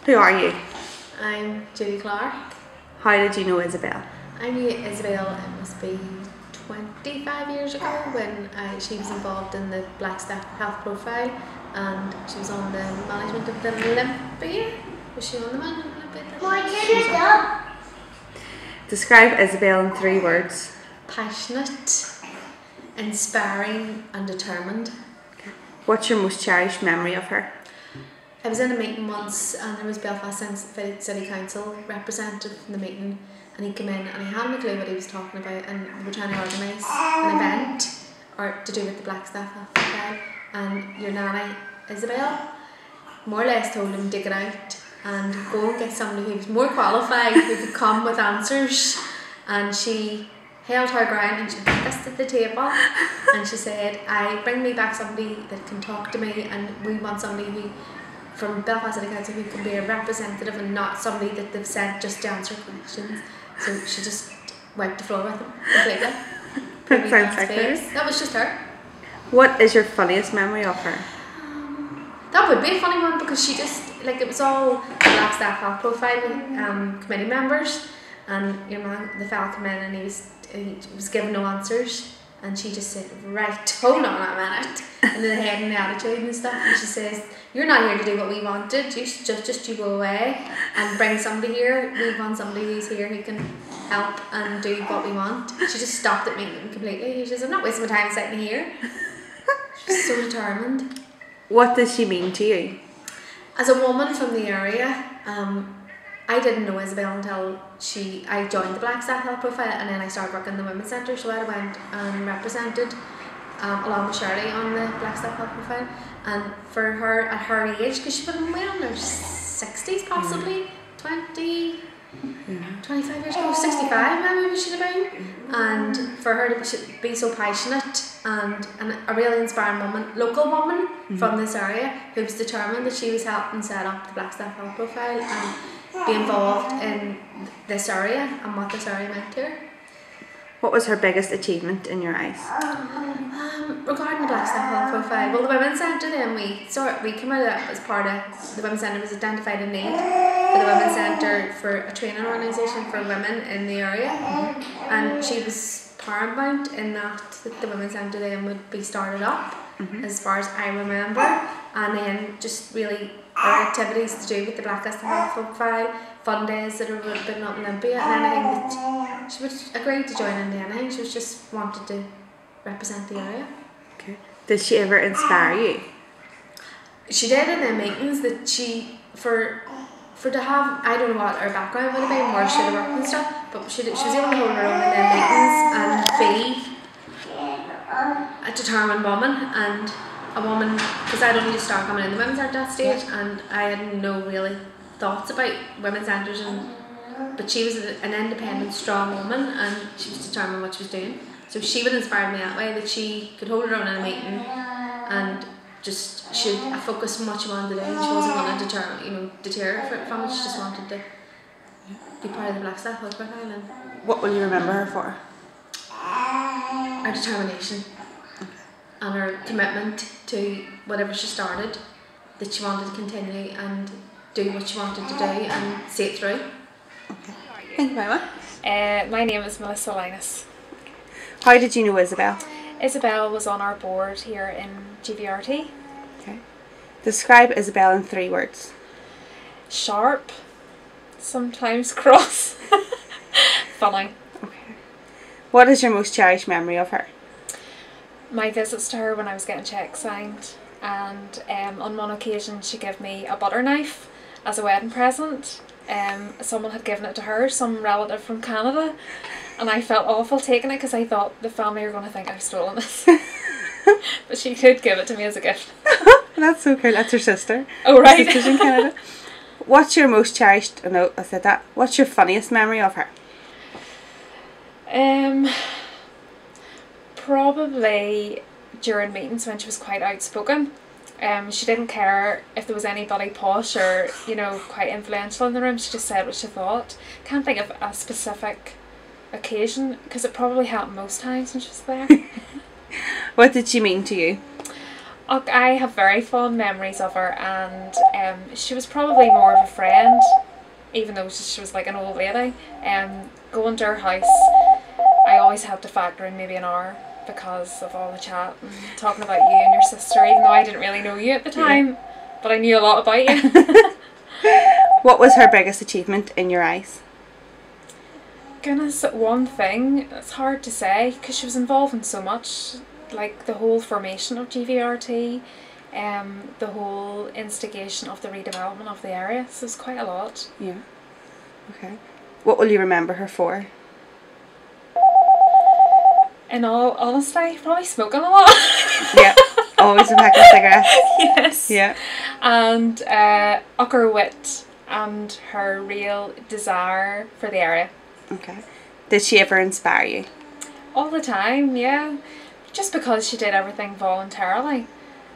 Who are you? I'm Judy Clark. How did you know Isabel? I knew Isabel, it must be 25 years ago when she was involved in the Blackstaff Health Profile, and she was on the management of the Olympia. Was she on the management of Olympia? Describe Isabel in 3 words. Passionate, inspiring and determined. What's your most cherished memory of her? I was in a meeting once and there was Belfast City Council representative in the meeting, and he came in and he hadn't a clue what he was talking about, and we were trying to organise an event or to do with the Blackstaff Health Profile, and your nanny Isabel more or less told him to get out and go and get somebody who was more qualified, who could come with answers, and she held her ground and she took us to the table and she said, bring me back somebody that can talk to me, and we want somebody who from Belfast City Council who can be a representative and not somebody that they've sent just to answer questions. So she just wiped the floor with them completely. That sounds like her. That was just her. What is your funniest memory of her? That would be a funny one because she just, like, it was all the Blackstaff Health Profile committee members, and you know, the fella came in and he was giving no answers, and she just said, right, hold on a minute, and the head and the attitude and stuff, and she says, you're not here to do what we wanted, you go away and bring somebody here. We want somebody who's here who can help and do what we want. She just stopped at me completely. She says, I'm not wasting my time sitting here. She's so determined. What does she mean to you? As a woman from the area, I didn't know Isabel until I joined the Blackstaff Health Profile, and then I started working in the Women's Centre, so I went and represented along with Shirley on the Blackstaff Health Profile. And for her, at her age, because she's been well in her 60s possibly, 25 years ago, 65 maybe she should have been. And for her to be so passionate and a really inspiring woman, local woman from this area, who was determined that she was helping set up the Blackstaff Health Profile and be involved in this area and what this area meant to her. What was her biggest achievement in your eyes? Regarding the Blackstaff Health Profile, well, the Women's Centre then we came out of that as part of the Women's Centre was identified a need for the Women's Centre for a training organisation for women in the area, and she was paramount in that the Women's Centre then would be started up, as far as I remember, and then just really our activities to do with the Blackstaff Health Profile, fun days that would have been up in Olympia, and anything that she would agree to join in anything. She was just wanted to represent the area. Okay. Did she ever inspire you? She did in the meetings that she, for to have, I don't know what her background would have been, where she had worked and stuff, but she was able to hold her own in the meetings and be a determined woman, and a woman, because I'd only just started coming in the Women's Centre at that stage, and I had no really thoughts about women's centres, but she was an independent, strong woman, and she was determined what she was doing. So she would inspire me that way, that she could hold her own in a meeting and just focus on what she wanted to do, and she wasn't going to deter from it. She just wanted to be part of the Blackstaff Health Profile. And what will you remember her for? Her determination and her commitment to whatever she started, that she wanted to continue and do what she wanted to do and see it through. Okay. Thank you very much. My name is Melissa Linus. How did you know Isabel? Isabel was on our board here in GVRT. Okay. Describe Isabel in 3 words. Sharp, sometimes cross, funny. Okay. What is your most cherished memory of her? My visits to her when I was getting checks signed, and on one occasion she gave me a butter knife as a wedding present. Someone had given it to her, some relative from Canada, and I felt awful taking it because I thought the family were going to think I've stolen this. But she could give it to me as a gift. That's so cool. That's her sister. Oh, right. Her sister's in Canada. What's your most cherished, no, I said that. What's your funniest memory of her? Probably during meetings when she was quite outspoken. She didn't care if there was anybody posh or, quite influential in the room. She just said what she thought. Can't think of a specific occasion because it probably happened most times when she was there. What did she mean to you? I have very fond memories of her, and she was probably more of a friend, even though she was like an old lady. Going to her house, I always had to factor in maybe an hour because of all the chat and talking about you and your sister, even though I didn't really know you at the time, but I knew a lot about you. What was her biggest achievement in your eyes? Goodness, one thing, it's hard to say because she was involved in so much, like the whole formation of GVRT, the whole instigation of the redevelopment of the area, so it's quite a lot. Yeah. Okay. What will you remember her for? In all honesty, probably smoking a lot. Yeah, always a pack of cigarettes. Yes. Yeah. And her wit and her real desire for the area. Okay. Did she ever inspire you? All the time, yeah. Just because she did everything voluntarily,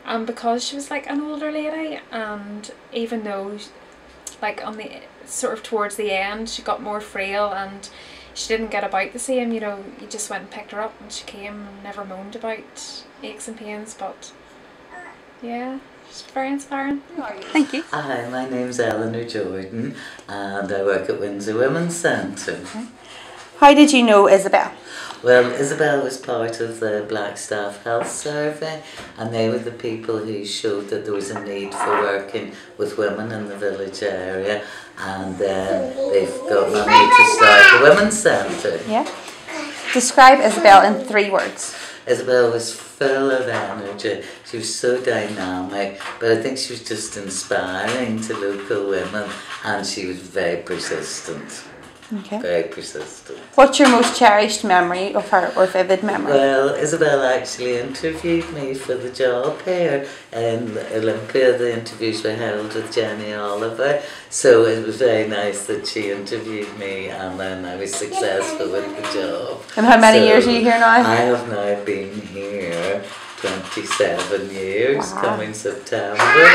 and because she was like an older lady, and even though, like on the sort of towards the end, she got more frail and she didn't get about the same. You know, you just went and picked her up, and she came and never moaned about aches and pains. But yeah, she's very inspiring. Thank you. Hi, my name's Eleanor Jordan and I work at Windsor Women's Centre. Okay. How did you know Isabel? Well, Isabel was part of the Black Staff Health Survey, and they were the people who showed that there was a need for working with women in the village area, and then they've got money to start the Women's Centre. Yeah. Describe Isabel in 3 words. Isabel was full of energy. She was so dynamic, but I think she was just inspiring to local women, and she was very persistent. Okay. Very persistent. What's your most cherished memory of her, or vivid memory? Well, Isabel actually interviewed me for the job here in Olympia. The interviews were held with Jenny Oliver, so it was very nice that she interviewed me, and then I was successful with the job. And how many years are you here now? I have now been here 27 years, Wow. coming September,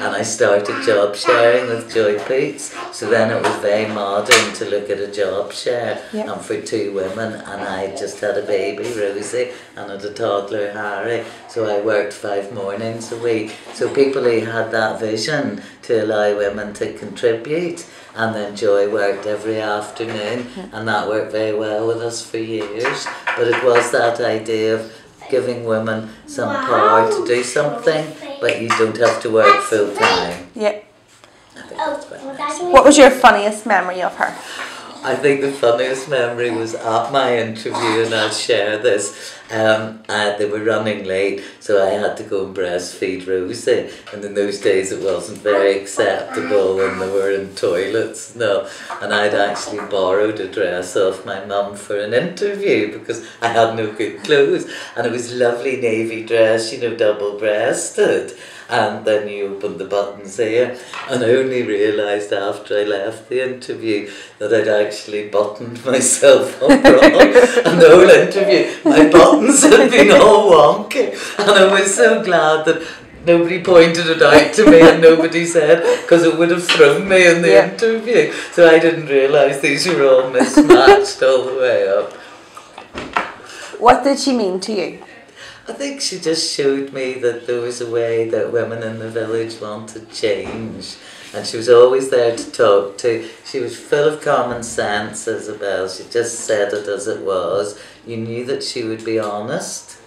and I started job sharing with Joy Peats, so then it was very modern to look at a job share, Yep. and for 2 women, and I just had a baby, Rosie, and had a toddler, Harry, so I worked 5 mornings a week. So people who had that vision to allow women to contribute, and then Joy worked every afternoon, and that worked very well with us for years, but it was that idea of giving women some power to do something, but you don't have to work full time. Yeah. I think that's quite nice. What was your funniest memory of her? I think the funniest memory was at my interview, and I'll share this. They were running late, so I had to go and breastfeed Rosie, and in those days it wasn't very acceptable, and they were in toilets, no. And I'd actually borrowed a dress off my mum for an interview because I had no good clothes, and it was a lovely navy dress, you know, double-breasted. And then you opened the buttons here, and I only realised after I left the interview that I'd actually buttoned myself up wrong. And the whole interview, my buttons had been all wonky, and I was so glad that nobody pointed it out to me and nobody said, because it would have thrown me in the interview. So I didn't realise these were all mismatched all the way up. What did she mean to you? I think she just showed me that there was a way that women in the village wanted change, and she was always there to talk to. She was full of common sense, Isabel. She just said it as it was. You knew that she would be honest,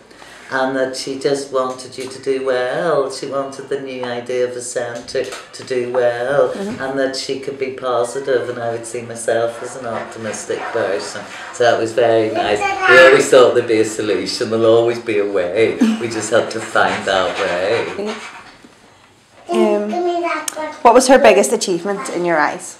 and that she just wanted you to do well. She wanted the new idea of a centre to do well, and that she could be positive, and I would see myself as an optimistic person. So that was very nice. We always thought there'd be a solution, there'll always be a way. We just had to find that way. What was her biggest achievement in your eyes?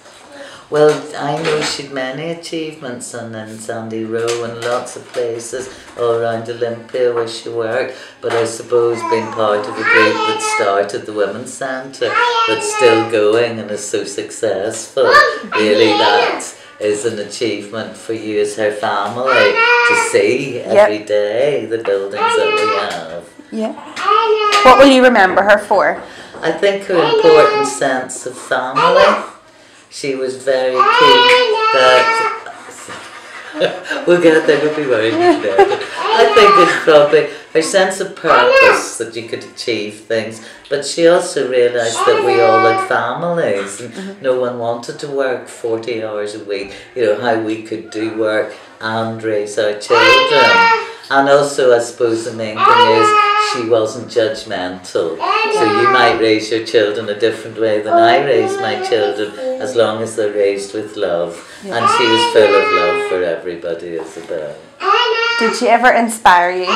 Well, I know she'd many achievements, and in Sandy Row and lots of places all around Olympia where she worked, but I suppose being part of a group that started the Women's Centre that's still going and is so successful, really that is an achievement for you as her family to see every day the buildings that we have. Yeah. What will you remember her for? I think her important sense of family. She was very keen that We'll get there, don't be worried. I think it's probably her sense of purpose that you could achieve things, but she also realised that we all had families and no one wanted to work 40 hours a week, you know, how we could do work and raise our children. And also, I suppose the main thing is she wasn't judgmental. So you might raise your children a different way than I raised my children, as long as they're raised with love. And she was full of love for everybody, Isabel. Did she ever inspire you?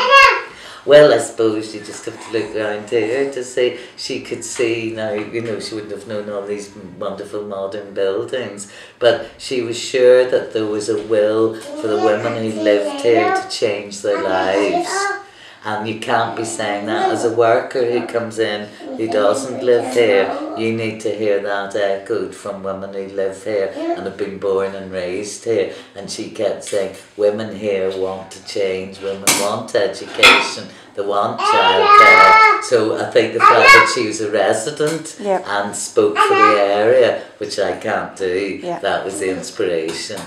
Well, I suppose you just have to look around here to see. She could see now, you know, she wouldn't have known all these wonderful modern buildings, but she was sure that there was a will for the women who lived here to change their lives. And you can't be saying that as a worker who comes in who doesn't live here. You need to hear that echoed from women who live here and have been born and raised here. And she kept saying, women here want to change, women want education, they want childcare. So I think the fact that she was a resident and spoke for the area, which I can't do, that was the inspiration.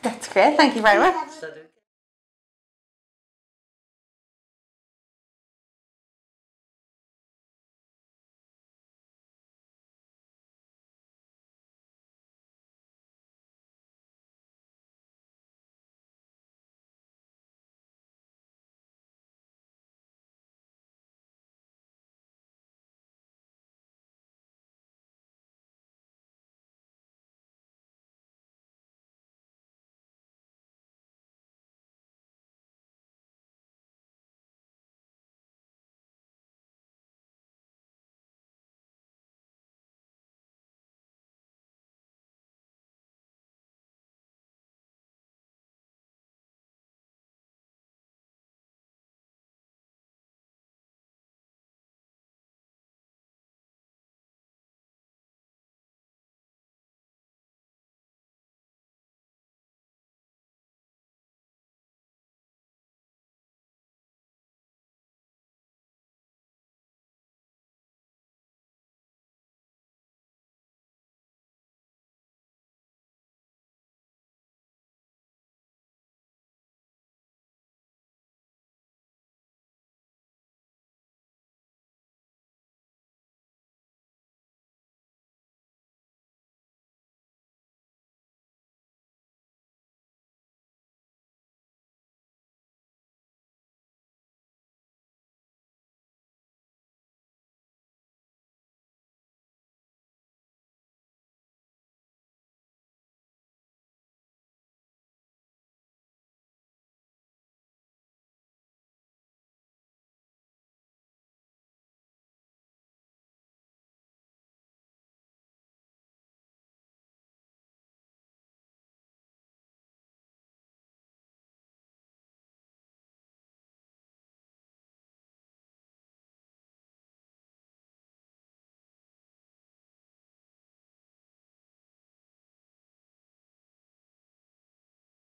That's great, thank you very much.